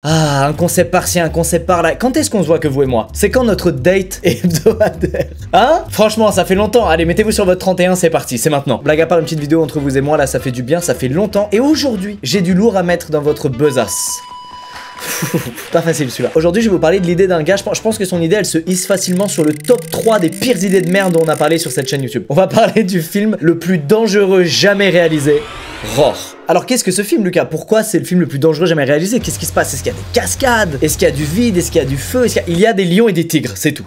Ah, un concept par-ci, un concept par-là. Quand est-ce qu'on se voit que vous et moi? C'est quand notre date hebdomadaire? Hein? Franchement, ça fait longtemps. Allez, mettez-vous sur votre 31, c'est parti, c'est maintenant. Blague à part, une petite vidéo entre vous et moi, là, ça fait du bien, ça fait longtemps. Et aujourd'hui, j'ai du lourd à mettre dans votre besace. Pas facile celui-là. Aujourd'hui, je vais vous parler de l'idée d'un gars. Je pense que son idée, elle se hisse facilement sur le top 3 des pires idées de merde dont on a parlé sur cette chaîne YouTube. On va parler du film le plus dangereux jamais réalisé, Roar. Alors qu'est-ce que ce film, Lucas? Pourquoi c'est le film le plus dangereux jamais réalisé? Qu'est-ce qui se passe? Est-ce qu'il y a des cascades? Est-ce qu'il y a du vide? Est-ce qu'il y a du feu? Il y a des lions et des tigres, c'est tout.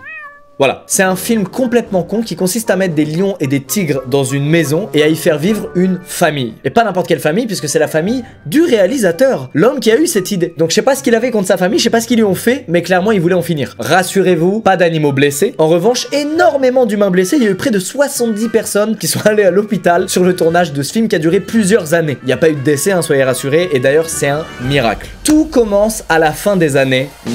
Voilà, c'est un film complètement con qui consiste à mettre des lions et des tigres dans une maison et à y faire vivre une famille. Et pas n'importe quelle famille, puisque c'est la famille du réalisateur, l'homme qui a eu cette idée. Donc je sais pas ce qu'il avait contre sa famille, je sais pas ce qu'ils lui ont fait, mais clairement il voulait en finir. Rassurez-vous, pas d'animaux blessés. En revanche, énormément d'humains blessés. Il y a eu près de 70 personnes qui sont allées à l'hôpital sur le tournage de ce film qui a duré plusieurs années. Il n'y a pas eu de décès, hein, soyez rassurés, et d'ailleurs c'est un miracle. Tout commence à la fin des années 60s,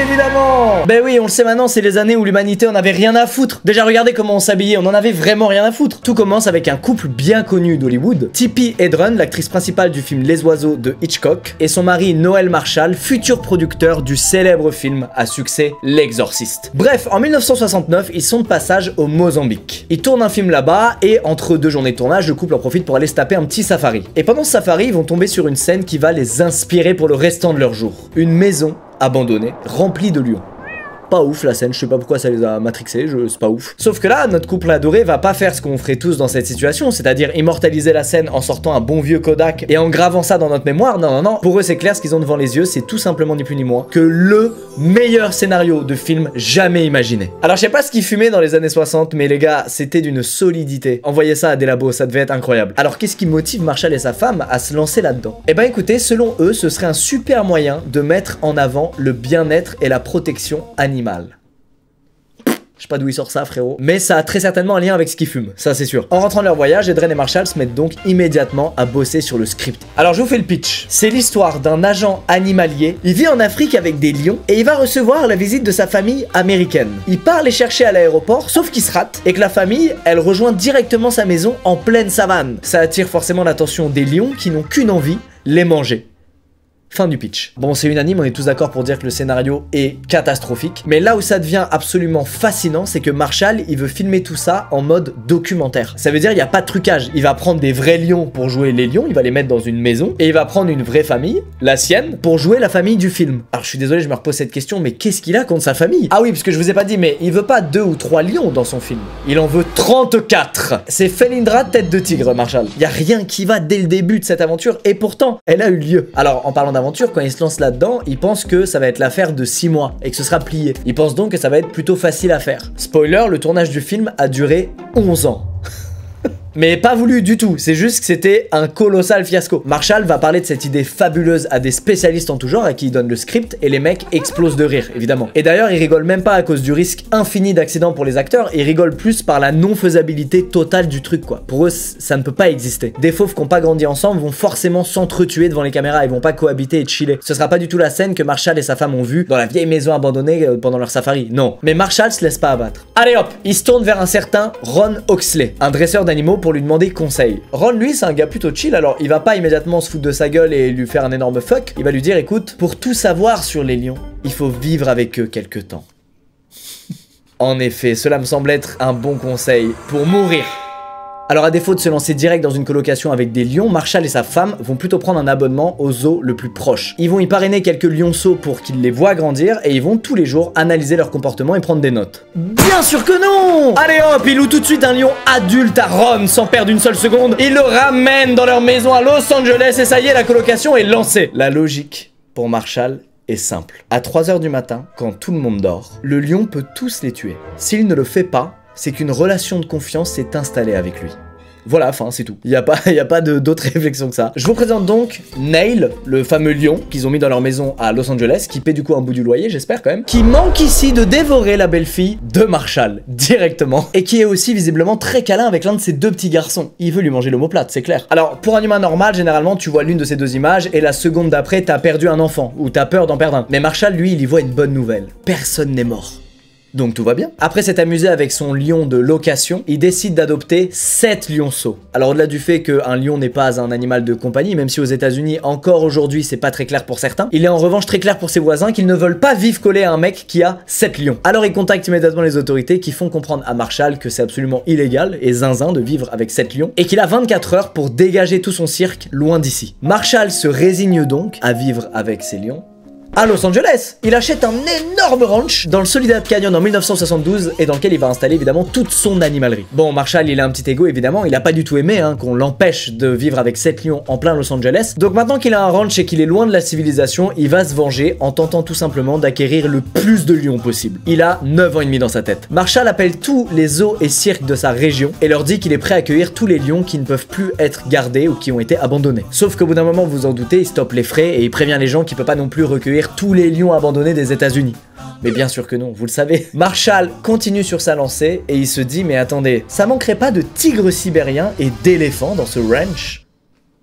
évidemment. Ben oui, on le sait maintenant, c'est les années où l'humanité en avait rien à foutre. Déjà, regardez comment on s'habillait, on en avait vraiment rien à foutre. Tout commence avec un couple bien connu d'Hollywood, Tippi Hedren, l'actrice principale du film Les Oiseaux de Hitchcock, et son mari Noel Marshall, futur producteur du célèbre film à succès L'Exorciste. Bref, en 1969, ils sont de passage au Mozambique. Ils tournent un film là-bas, et entre deux journées de tournage, le couple en profite pour aller se taper un petit safari. Et pendant ce safari, ils vont tomber sur une scène qui va les inspirer pour le restant de leur jour. Une maison abandonnée, remplie de lions. Pas ouf la scène, je sais pas pourquoi ça les a matrixés, c'est pas ouf. Sauf que là, notre couple adoré va pas faire ce qu'on ferait tous dans cette situation, c'est-à-dire immortaliser la scène en sortant un bon vieux Kodak et en gravant ça dans notre mémoire. Non, non, non. Pour eux, c'est clair, ce qu'ils ont devant les yeux, c'est tout simplement ni plus ni moins que le meilleur scénario de film jamais imaginé. Alors, je sais pas ce qu'ils fumaient dans les années 60, mais les gars, c'était d'une solidité. Envoyez ça à des labos, ça devait être incroyable. Alors, qu'est-ce qui motive Marshall et sa femme à se lancer là-dedans? Eh ben, écoutez, selon eux, ce serait un super moyen de mettre en avant le bien-être et la protection animale. Je sais pas d'où il sort ça, frérot, mais ça a très certainement un lien avec ce qu'ils fument, ça c'est sûr. En rentrant de leur voyage, Hedren et Marshall se mettent donc immédiatement à bosser sur le script. Alors je vous fais le pitch. C'est l'histoire d'un agent animalier. Il vit en Afrique avec des lions et il va recevoir la visite de sa famille américaine. Il part les chercher à l'aéroport, sauf qu'il se rate et que la famille, elle rejoint directement sa maison en pleine savane. Ça attire forcément l'attention des lions qui n'ont qu'une envie, les manger. Fin du pitch. Bon, c'est unanime, on est tous d'accord pour dire que le scénario est catastrophique. Mais là où ça devient absolument fascinant, c'est que Marshall, il veut filmer tout ça en mode documentaire. Ça veut dire, il n'y a pas de trucage. Il va prendre des vrais lions pour jouer les lions, il va les mettre dans une maison, et il va prendre une vraie famille, la sienne, pour jouer la famille du film. Alors, je suis désolé, je me repose cette question, mais qu'est-ce qu'il a contre sa famille? Ah oui, parce que je vous ai pas dit, mais il veut pas 2 ou 3 lions dans son film. Il en veut 34. C'est Felindra tête de tigre, Marshall. Il y a rien qui va dès le début de cette aventure, et pourtant, elle a eu lieu. Alors, en parlant d'aventure, quand il se lance là-dedans, il pense que ça va être l'affaire de 6 mois et que ce sera plié. Il pense donc que ça va être plutôt facile à faire. Spoiler, le tournage du film a duré 11 ans. Mais pas voulu du tout, c'est juste que c'était un colossal fiasco. Marshall va parler de cette idée fabuleuse à des spécialistes en tout genre à qui il donne le script et les mecs explosent de rire, évidemment. Et d'ailleurs, ils rigolent même pas à cause du risque infini d'accidents pour les acteurs, ils rigolent plus par la non-faisabilité totale du truc, quoi. Pour eux, ça ne peut pas exister. Des fauves qui n'ont pas grandi ensemble vont forcément s'entretuer devant les caméras, ils vont pas cohabiter et chiller. Ce sera pas du tout la scène que Marshall et sa femme ont vue dans la vieille maison abandonnée pendant leur safari, non. Mais Marshall se laisse pas abattre. Allez hop, il se tourne vers un certain Ron Oxley, un dresseur d'animaux, pour lui demander conseil. Ron, lui, c'est un gars plutôt chill, alors il va pas immédiatement se foutre de sa gueule et lui faire un énorme fuck. Il va lui dire, écoute, pour tout savoir sur les lions, il faut vivre avec eux quelque temps. En effet, cela me semble être un bon conseil pour mourir. Alors à défaut de se lancer direct dans une colocation avec des lions, Marshall et sa femme vont plutôt prendre un abonnement au zoo le plus proche. Ils vont y parrainer quelques lionceaux pour qu'ils les voient grandir et ils vont tous les jours analyser leur comportement et prendre des notes. Bien sûr que non! Allez hop, ils louent tout de suite un lion adulte à Ron sans perdre une seule seconde. Ils le ramènent dans leur maison à Los Angeles et ça y est, la colocation est lancée. La logique pour Marshall est simple. À 3 h du matin, quand tout le monde dort, le lion peut tous les tuer. S'il ne le fait pas, c'est qu'une relation de confiance s'est installée avec lui. Voilà, enfin, c'est tout. Il n'y a pas d'autre réflexion que ça. Je vous présente donc Neil, le fameux lion qu'ils ont mis dans leur maison à Los Angeles, qui paie du coup un bout du loyer, j'espère quand même, qui manque ici de dévorer la belle-fille de Marshall, directement, et qui est aussi visiblement très câlin avec l'un de ses 2 petits garçons. Il veut lui manger l'omoplate, c'est clair. Alors, pour un humain normal, généralement, tu vois l'une de ces 2 images, et la seconde d'après, t'as perdu un enfant, ou t'as peur d'en perdre un. Mais Marshall, lui, il y voit une bonne nouvelle. Personne n'est mort. Donc tout va bien. Après s'être amusé avec son lion de location, il décide d'adopter 7 lionceaux. Alors au-delà du fait qu'un lion n'est pas un animal de compagnie, même si aux États-Unis encore aujourd'hui c'est pas très clair pour certains, il est en revanche très clair pour ses voisins qu'ils ne veulent pas vivre collés à un mec qui a 7 lions. Alors il contacte immédiatement les autorités qui font comprendre à Marshall que c'est absolument illégal et zinzin de vivre avec 7 lions et qu'il a 24 heures pour dégager tout son cirque loin d'ici. Marshall se résigne donc à vivre avec ses lions à Los Angeles. Il achète un énorme ranch dans le Soledad Canyon en 1972 et dans lequel il va installer évidemment toute son animalerie. Bon, Marshall, il a un petit ego évidemment, il a pas du tout aimé qu'on l'empêche de vivre avec 7 lions en plein Los Angeles. Donc maintenant qu'il a un ranch et qu'il est loin de la civilisation, il va se venger en tentant tout simplement d'acquérir le plus de lions possible. Il a 9 ans et demi dans sa tête. Marshall appelle tous les zoos et cirques de sa région et leur dit qu'il est prêt à accueillir tous les lions qui ne peuvent plus être gardés ou qui ont été abandonnés. Sauf qu'au bout d'un moment, vous en doutez, il stoppe les frais et il prévient les gens qu'il peut pas non plus recueillir tous les lions abandonnés des États-Unis. Mais bien sûr que non, vous le savez. Marshall continue sur sa lancée et il se dit mais attendez, ça manquerait pas de tigres sibériens et d'éléphants dans ce ranch?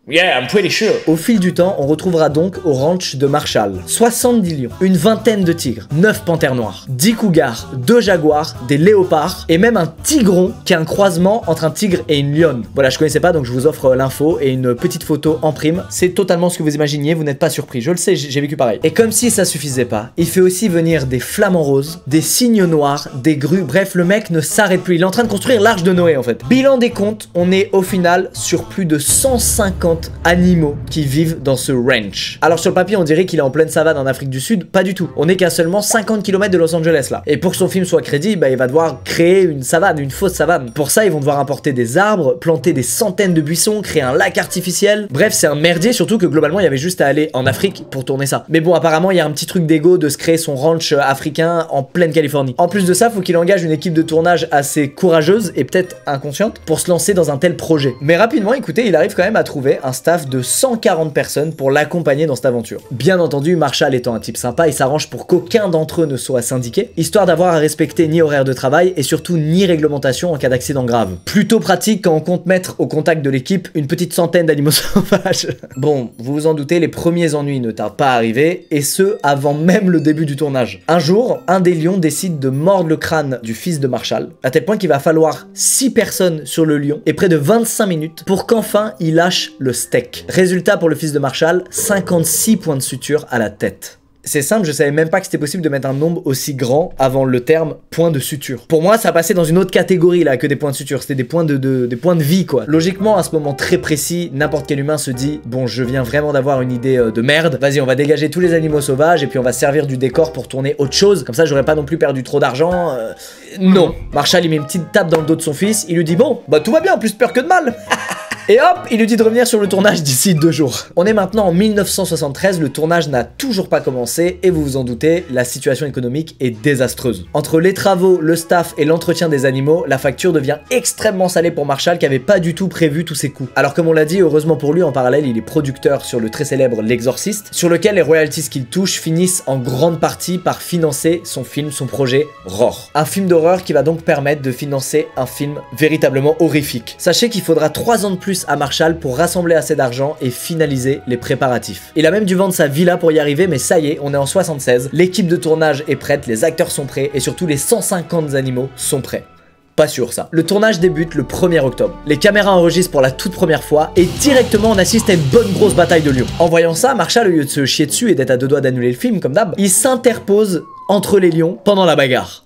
Yeah, I'm pretty sure. Au fil du temps, on retrouvera donc au ranch de Marshall 70 lions, une vingtaine de tigres, 9 panthères noires, 10 cougars, 2 jaguars, des léopards et même un tigron qui est un croisement entre un tigre et une lionne. Voilà, je connaissais pas donc je vous offre l'info et une petite photo en prime. C'est totalement ce que vous imaginiez, vous n'êtes pas surpris, je le sais, j'ai vécu pareil. Et comme si ça suffisait pas, il fait aussi venir des flamants roses, des cygnes noirs, des grues, bref, le mec ne s'arrête plus, il est en train de construire l'arche de Noé en fait. Bilan des comptes, on est au final sur plus de 150 animaux qui vivent dans ce ranch. Alors sur le papier on dirait qu'il est en pleine savane en Afrique du Sud, pas du tout. On est qu'à seulement 50 km de Los Angeles là. Et pour que son film soit crédible, bah, il va devoir créer une savane, une fausse savane. Pour ça ils vont devoir importer des arbres, planter des centaines de buissons, créer un lac artificiel. Bref c'est un merdier, surtout que globalement il y avait juste à aller en Afrique pour tourner ça. Mais bon apparemment il y a un petit truc d'ego de se créer son ranch africain en pleine Californie. En plus de ça faut qu'il engage une équipe de tournage assez courageuse et peut-être inconsciente pour se lancer dans un tel projet. Mais rapidement écoutez il arrive quand même à trouver un staff de 140 personnes pour l'accompagner dans cette aventure. Bien entendu, Marshall étant un type sympa, il s'arrange pour qu'aucun d'entre eux ne soit syndiqué, histoire d'avoir à respecter ni horaire de travail et surtout ni réglementation en cas d'accident grave. Plutôt pratique quand on compte mettre au contact de l'équipe une petite centaine d'animaux sauvages. Bon, vous vous en doutez, les premiers ennuis ne tardent pas à arriver, et ce, avant même le début du tournage. Un jour, un des lions décide de mordre le crâne du fils de Marshall, à tel point qu'il va falloir 6 personnes sur le lion et près de 25 minutes pour qu'enfin il lâche le steak. Résultat pour le fils de Marshall, 56 points de suture à la tête. C'est simple, je savais même pas que c'était possible de mettre un nombre aussi grand avant le terme point de suture. Pour moi, ça passait dans une autre catégorie là que des points de suture, c'était des points des points de vie quoi. Logiquement, à ce moment très précis, n'importe quel humain se dit bon, je viens vraiment d'avoir une idée de merde. Vas-y, on va dégager tous les animaux sauvages et puis on va servir du décor pour tourner autre chose. Comme ça, j'aurais pas non plus perdu trop d'argent. Non. Marshall, il met une petite tape dans le dos de son fils, il lui dit bon, bah tout va bien, plus peur que de mal. Et hop, il lui dit de revenir sur le tournage d'ici 2 jours. On est maintenant en 1973, le tournage n'a toujours pas commencé et vous vous en doutez, la situation économique est désastreuse. Entre les travaux, le staff et l'entretien des animaux, la facture devient extrêmement salée pour Marshall qui avait pas du tout prévu tous ses coûts. Alors comme on l'a dit, heureusement pour lui, en parallèle, il est producteur sur le très célèbre L'Exorciste, sur lequel les royalties qu'il touche finissent en grande partie par financer son film, son projet Roar. Un film d'horreur qui va donc permettre de financer un film véritablement horrifique. Sachez qu'il faudra 3 ans de plus à Marshall pour rassembler assez d'argent et finaliser les préparatifs. Il a même dû vendre sa villa pour y arriver, mais ça y est, on est en 76, l'équipe de tournage est prête, les acteurs sont prêts et surtout les 150 animaux sont prêts. Pas sûr ça. Le tournage débute le 1er octobre. Les caméras enregistrent pour la toute première fois et directement on assiste à une bonne grosse bataille de lions. En voyant ça, Marshall, au lieu de se chier dessus et d'être à 2 doigts d'annuler le film comme d'hab, il s'interpose entre les lions pendant la bagarre.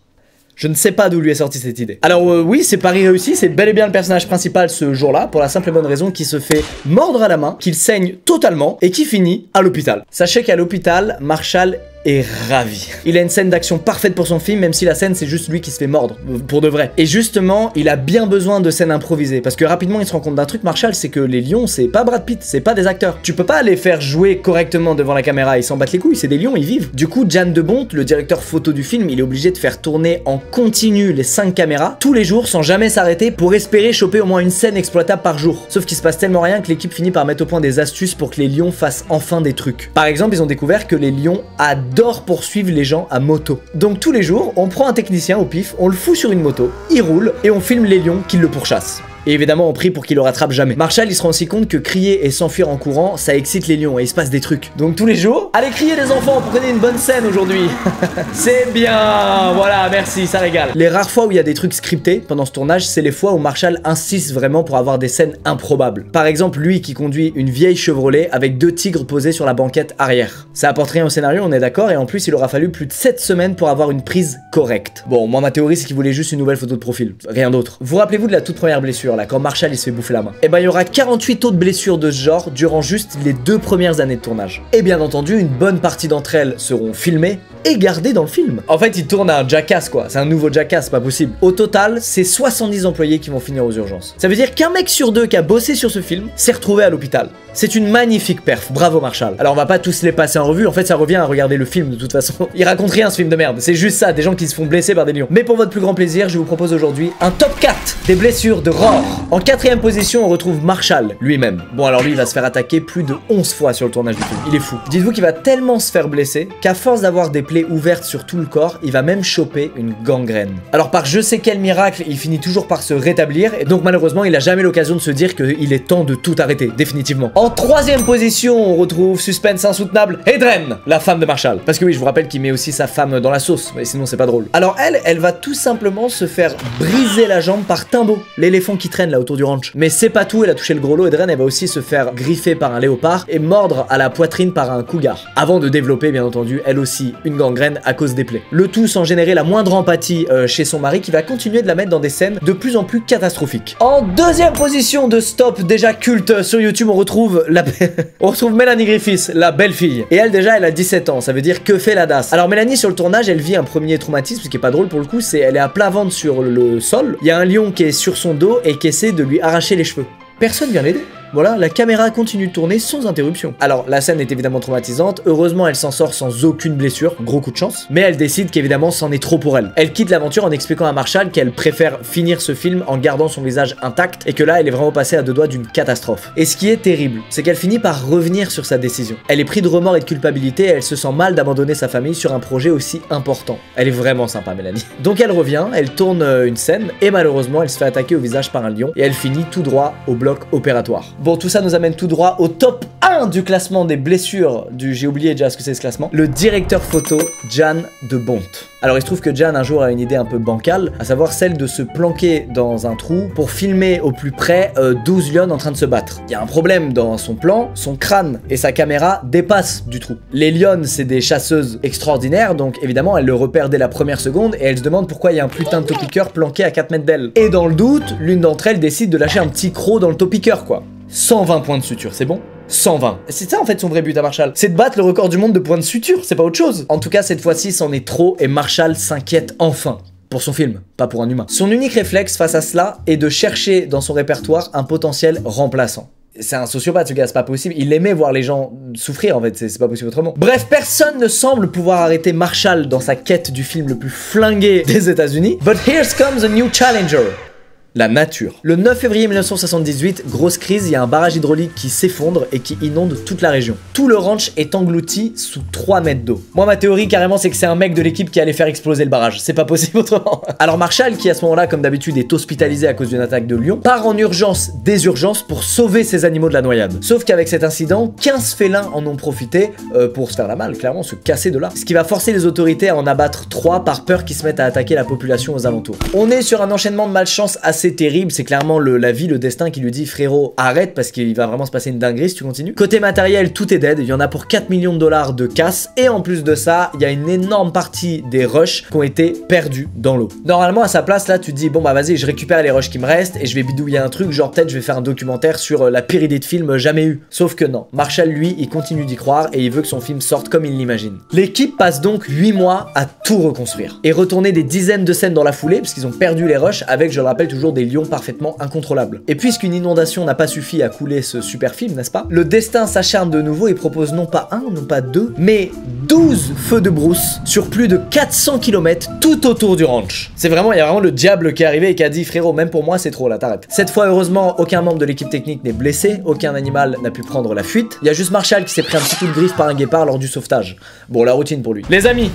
Je ne sais pas d'où lui est sortie cette idée. Alors oui, c'est pari réussi, c'est bel et bien le personnage principal ce jour-là, pour la simple et bonne raison qu'il se fait mordre à la main, qu'il saigne totalement et qui finit à l'hôpital. Sachez qu'à l'hôpital, Marshall est ravi. Il a une scène d'action parfaite pour son film, même si la scène c'est juste lui qui se fait mordre, pour de vrai. Et justement, il a bien besoin de scènes improvisées, parce que rapidement il se rend compte d'un truc, Marshall, c'est que les lions, c'est pas Brad Pitt, c'est pas des acteurs. Tu peux pas les faire jouer correctement devant la caméra, ils s'en battent les couilles, c'est des lions, ils vivent. Du coup, Jan de Bont, le directeur photo du film, il est obligé de faire tourner en continu les 5 caméras, tous les jours, sans jamais s'arrêter, pour espérer choper au moins une scène exploitable par jour. Sauf qu'il se passe tellement rien que l'équipe finit par mettre au point des astuces pour que les lions fassent enfin des trucs. Par exemple, ils ont découvert que les lions adorent poursuivre les gens à moto. Donc tous les jours, on prend un technicien au pif, on le fout sur une moto, il roule et on filme les lions qui le pourchassent. Et évidemment on prie pour qu'il le rattrape jamais. Marshall il se rend aussi compte que crier et s'enfuir en courant ça excite les lions et il se passe des trucs. Donc tous les jours, allez crier les enfants pour qu'on ait une bonne scène aujourd'hui. C'est bien, voilà, merci, ça régale. Les rares fois où il y a des trucs scriptés pendant ce tournage, c'est les fois où Marshall insiste vraiment pour avoir des scènes improbables. Par exemple, lui qui conduit une vieille Chevrolet avec 2 tigres posés sur la banquette arrière. Ça apporte rien au scénario, on est d'accord, et en plus il aura fallu plus de 7 semaines pour avoir une prise correcte. Bon, moi ma théorie c'est qu'il voulait juste une nouvelle photo de profil, rien d'autre. Vous rappelez-vous de la toute première blessure là, quand Marshall il se fait bouffer la main? Et ben il y aura 48 autres blessures de ce genre durant juste les 2 premières années de tournage. Et bien entendu, une bonne partie d'entre elles seront filmées et gardées dans le film. En fait, il tourne un Jackass quoi, c'est un nouveau Jackass, pas possible. Au total, c'est 70 employés qui vont finir aux urgences. Ça veut dire qu'un mec sur 2 qui a bossé sur ce film s'est retrouvé à l'hôpital. C'est une magnifique perf, bravo Marshall. Alors on va pas tous les passer en revue, en fait ça revient à regarder le film de toute façon. Il raconte rien ce film de merde, c'est juste ça, des gens qui se font blesser par des lions. Mais pour votre plus grand plaisir, je vous propose aujourd'hui un top 4 des blessures de Roar. En 4ème position, on retrouve Marshall lui-même. Bon alors lui il va se faire attaquer plus de 11 fois sur le tournage du film, il est fou. Dites-vous qu'il va tellement se faire blesser qu'à force d'avoir des plaies ouvertes sur tout le corps, il va même choper une gangrène. Alors par je sais quel miracle, il finit toujours par se rétablir et donc malheureusement il a jamais l'occasion de se dire qu'il est temps de tout arrêter, définitivement. En 3ème position, on retrouve suspense insoutenable, Edren, la femme de Marshall. Parce que oui, je vous rappelle qu'il met aussi sa femme dans la sauce, mais sinon c'est pas drôle. Alors elle va tout simplement se faire briser la jambe par Timbo, l'éléphant qui traîne là autour du ranch. Mais c'est pas tout, elle a touché le gros lot, Edren elle va aussi se faire griffer par un léopard et mordre à la poitrine par un cougar. Avant de développer bien entendu, elle aussi, une gangrène à cause des plaies. Le tout sans générer la moindre empathie chez son mari qui va continuer de la mettre dans des scènes de plus en plus catastrophiques. En 2ème position de stop déjà culte sur YouTube, on retrouve on retrouve Mélanie Griffiths, la belle fille. Et elle déjà, elle a 17 ans, ça veut dire que fait la DAS. Alors Mélanie sur le tournage, elle vit un premier traumatisme, ce qui est pas drôle pour le coup, c'est elle est à plat ventre sur le sol, il y a un lion qui est sur son dos et qui essaie de lui arracher les cheveux. Personne vient l'aider. Voilà, la caméra continue de tourner sans interruption. Alors, la scène est évidemment traumatisante, heureusement elle s'en sort sans aucune blessure, gros coup de chance, mais elle décide qu'évidemment c'en est trop pour elle. Elle quitte l'aventure en expliquant à Marshall qu'elle préfère finir ce film en gardant son visage intact et que là elle est vraiment passée à 2 doigts d'une catastrophe. Et ce qui est terrible, c'est qu'elle finit par revenir sur sa décision. Elle est prise de remords et de culpabilité et elle se sent mal d'abandonner sa famille sur un projet aussi important. Elle est vraiment sympa Mélanie. Donc elle revient, elle tourne une scène et malheureusement elle se fait attaquer au visage par un lion et elle finit tout droit au bloc opératoire. Bon, tout ça nous amène tout droit au top 1 du classement des blessures du... J'ai oublié déjà ce que c'est ce classement. Le directeur photo, Jan de Bont. Alors il se trouve que Jan un jour a une idée un peu bancale, à savoir celle de se planquer dans un trou pour filmer au plus près 12 lions en train de se battre. Il y a un problème dans son plan, son crâne et sa caméra dépassent du trou. Les lions c'est des chasseuses extraordinaires, donc évidemment elles le repèrent dès la première seconde et elles se demandent pourquoi il y a un putain de topiqueur planqué à 4 mètres d'elle. Et dans le doute, l'une d'entre elles décide de lâcher un petit croc dans le topiqueur quoi. 120 points de suture, c'est bon? 120. C'est ça en fait son vrai but à Marshall. C'est de battre le record du monde de points de suture, c'est pas autre chose. En tout cas, cette fois-ci, c'en est trop et Marshall s'inquiète enfin. Pour son film, pas pour un humain. Son unique réflexe face à cela est de chercher dans son répertoire un potentiel remplaçant. C'est un sociopathe ce gars, c'est pas possible. Il aimait voir les gens souffrir en fait, c'est pas possible autrement. Bref, personne ne semble pouvoir arrêter Marshall dans sa quête du film le plus flingué des États-Unis. But here comes a new challenger. La nature. Le 9 février 1978, grosse crise, il y a un barrage hydraulique qui s'effondre et qui inonde toute la région. Tout le ranch est englouti sous 3 mètres d'eau. Moi ma théorie carrément c'est que c'est un mec de l'équipe qui allait faire exploser le barrage, c'est pas possible autrement. Alors Marshall, qui à ce moment-là comme d'habitude est hospitalisé à cause d'une attaque de lion, part en urgence des urgences pour sauver ses animaux de la noyade. Sauf qu'avec cet incident, 15 félins en ont profité pour se faire la malle, clairement se casser de là. Ce qui va forcer les autorités à en abattre 3 par peur qu'ils se mettent à attaquer la population aux alentours. On est sur un enchaînement de malchance assez terrible, c'est clairement la vie, le destin qui lui dit frérot arrête parce qu'il va vraiment se passer une dinguerie si tu continues. Côté matériel, tout est dead, il y en a pour 4 millions de dollars de casse et en plus de ça, il y a une énorme partie des rushs qui ont été perdus dans l'eau. Normalement à sa place là, tu te dis bon bah vas-y, je récupère les rushs qui me restent et je vais bidouiller un truc, genre peut-être je vais faire un documentaire sur la pire idée de film jamais eu. Sauf que non, Marshall lui, il continue d'y croire et il veut que son film sorte comme il l'imagine. L'équipe passe donc 8 mois à tout reconstruire et retourner des dizaines de scènes dans la foulée parce qu'ils ont perdu les rushs avec, je le rappelle, toujours des lions parfaitement incontrôlables. Et puisqu'une inondation n'a pas suffi à couler ce super film, n'est-ce pas? Le destin s'acharne de nouveau et propose non pas 1, non pas 2, mais 12 feux de brousse sur plus de 400 km tout autour du ranch. C'est vraiment, il y a vraiment le diable qui est arrivé et qui a dit frérot, même pour moi c'est trop là, t'arrêtes. Cette fois heureusement, aucun membre de l'équipe technique n'est blessé, aucun animal n'a pu prendre la fuite. Il y a juste Marshall qui s'est pris un petit coup de griffe par un guépard lors du sauvetage. Bon, la routine pour lui. Les amis,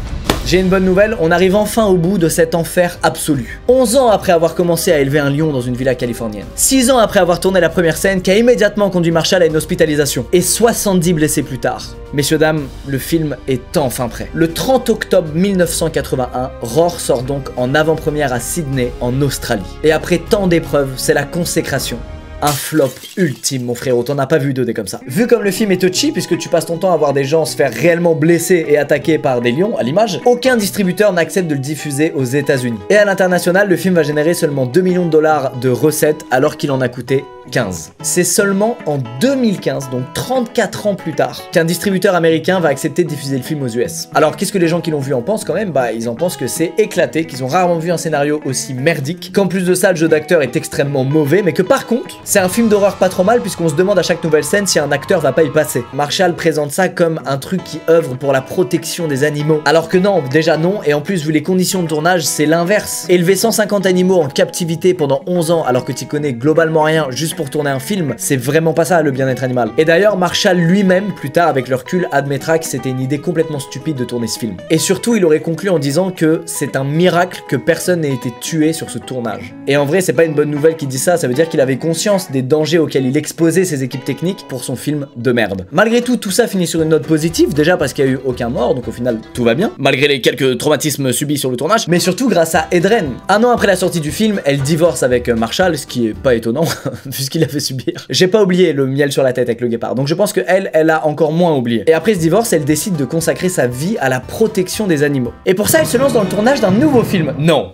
J'ai une bonne nouvelle, on arrive enfin au bout de cet enfer absolu. 11 ans après avoir commencé à élever un lion dans une villa californienne. 6 ans après avoir tourné la première scène qui a immédiatement conduit Marshall à une hospitalisation. Et 70 blessés plus tard. Messieurs, dames, le film est enfin prêt. Le 30 octobre 1981, Roar sort donc en avant-première à Sydney, en Australie. Et après tant d'épreuves, c'est la consécration. Un flop ultime, mon frérot, t'en as pas vu 2D comme ça. Vu comme le film est touchy, puisque tu passes ton temps à voir des gens se faire réellement blesser et attaquer par des lions, à l'image, aucun distributeur n'accepte de le diffuser aux États-Unis. Et à l'international, le film va générer seulement 2 millions de dollars de recettes, alors qu'il en a coûté 15. C'est seulement en 2015, donc 34 ans plus tard, qu'un distributeur américain va accepter de diffuser le film aux US. Alors qu'est-ce que les gens qui l'ont vu en pensent quand même? Bah ils en pensent que c'est éclaté, qu'ils ont rarement vu un scénario aussi merdique, qu'en plus de ça le jeu d'acteur est extrêmement mauvais, mais que par contre, c'est un film d'horreur pas trop mal puisqu'on se demande à chaque nouvelle scène si un acteur va pas y passer. Marshall présente ça comme un truc qui œuvre pour la protection des animaux. Alors que non, déjà non, et en plus vu les conditions de tournage, c'est l'inverse. Élever 150 animaux en captivité pendant 11 ans alors que tu connais globalement rien juste pour tourner un film, c'est vraiment pas ça le bien-être animal. Et d'ailleurs, Marshall lui-même, plus tard avec le recul, admettra que c'était une idée complètement stupide de tourner ce film. Et surtout, il aurait conclu en disant que c'est un miracle que personne n'ait été tué sur ce tournage. Et en vrai, c'est pas une bonne nouvelle qu'il dit ça, ça veut dire qu'il avait conscience des dangers auxquels il exposait ses équipes techniques pour son film de merde. Malgré tout ça finit sur une note positive, déjà parce qu'il y a eu aucun mort, donc au final tout va bien, malgré les quelques traumatismes subis sur le tournage, mais surtout grâce à Edren. Un an après la sortie du film, elle divorce avec Marshall, ce qui est pas étonnant, vu ce qu'il a fait subir. J'ai pas oublié le miel sur la tête avec le guépard, donc je pense que elle a encore moins oublié. Et après ce divorce, elle décide de consacrer sa vie à la protection des animaux. Et pour ça, elle se lance dans le tournage d'un nouveau film. Non.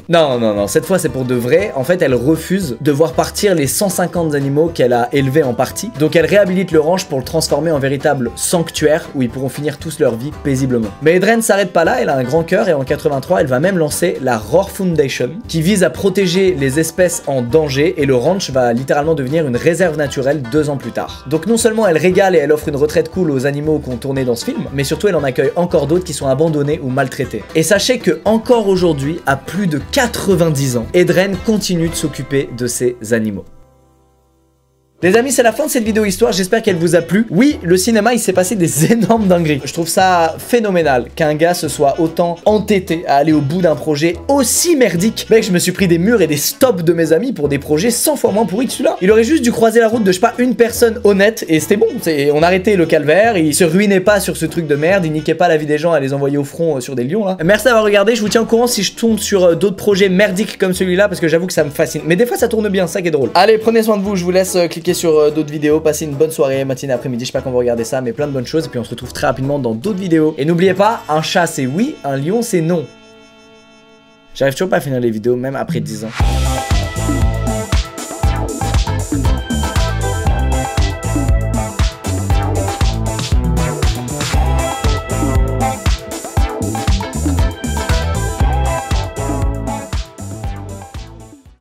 non, cette fois c'est pour de vrai. En fait, elle refuse de voir partir les 150 animaux qu'elle a élevés en partie. Donc elle réhabilite le ranch pour le transformer en véritable sanctuaire où ils pourront finir tous leur vie paisiblement. Mais Edren s'arrête pas là, elle a un grand cœur et en 83, elle va même lancer la Roar Foundation qui vise à protéger les espèces en danger et le ranch va littéralement devenir une réserve naturelle 2 ans plus tard. Donc non seulement elle régale et elle offre une retraite cool aux animaux qu'on tournait dans ce film, mais surtout elle en accueille encore d'autres qui sont abandonnés ou maltraités. Et sachez que encore aujourd'hui, à plus de 90 ans, Edren continue de s'occuper de ces animaux. Les amis, c'est la fin de cette vidéo histoire, j'espère qu'elle vous a plu. Oui, le cinéma, il s'est passé des énormes dingueries. Je trouve ça phénoménal qu'un gars se soit autant entêté à aller au bout d'un projet aussi merdique. Mec, je me suis pris des murs et des stops de mes amis pour des projets 100 fois moins pourris que celui-là. Il aurait juste dû croiser la route de, je sais pas, une personne honnête et c'était bon. On arrêtait le calvaire, il se ruinait pas sur ce truc de merde, il niquait pas la vie des gens à les envoyer au front sur des lions là. Merci d'avoir regardé, je vous tiens au courant si je tombe sur d'autres projets merdiques comme celui-là parce que j'avoue que ça me fascine. Mais des fois ça tourne bien, ça qui est drôle. Allez, prenez soin de vous, je vous laisse cliquer sur d'autres vidéos, passez une bonne soirée, matinée, après-midi, je sais pas quand vous regardez ça, mais plein de bonnes choses, et puis on se retrouve très rapidement dans d'autres vidéos. Et n'oubliez pas, un chat c'est oui, un lion c'est non. J'arrive toujours pas à finir les vidéos, même après 10 ans.